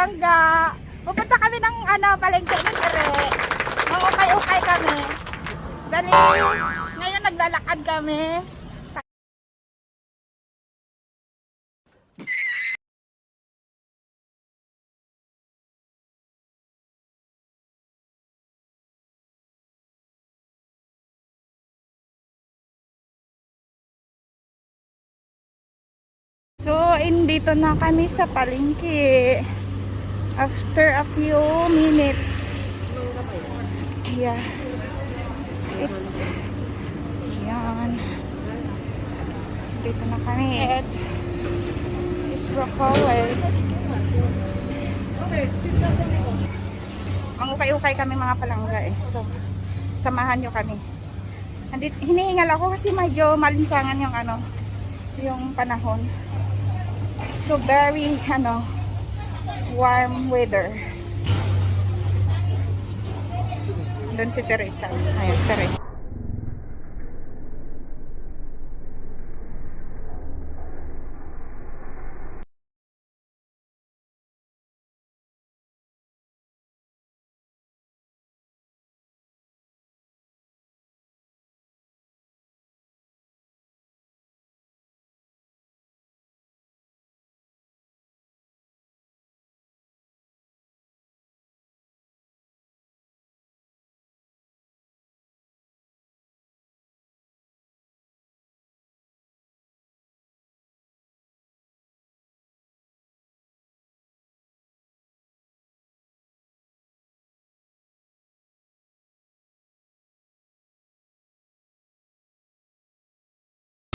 palangga. Pupunta kami ng palengke ng Tere. Mangukay-ukay kami. Dali. Ngayon naglalakad kami. So, dito na kami sa palengke. After a few minutes. Yeah. It's yan. Dito na kami. It's Rockaway. Mangukay-ukay kami mga palangga eh. So, samahan nyo kami. Hinihingal ako kasi medyo malinsangan yung panahon. So very warm weather. Doon si Teresa. Ayun, Teresa.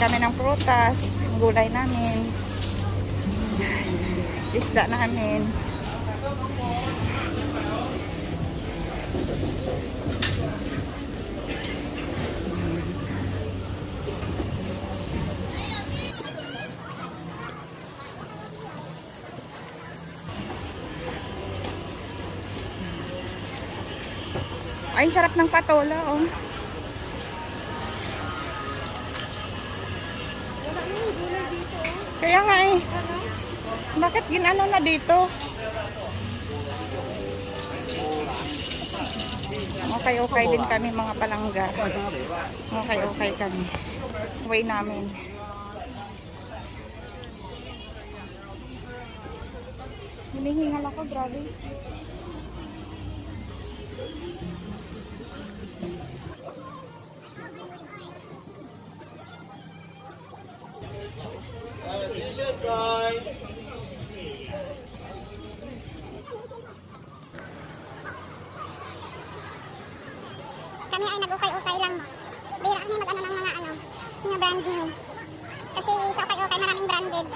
Kami ng prutas, gulay namin, isda namin. Ay, sarap ng patola, oh. Kaya nga eh. Bakit ginano na dito? Okay din kami mga palangga. Okay kami. Way namin. Hinihingal ako, grabe. Kami ay nag-ukay-ukay lang. Bihira kami mag-ano ng mga brand new. Kasi sa ukay-ukay maraming branded.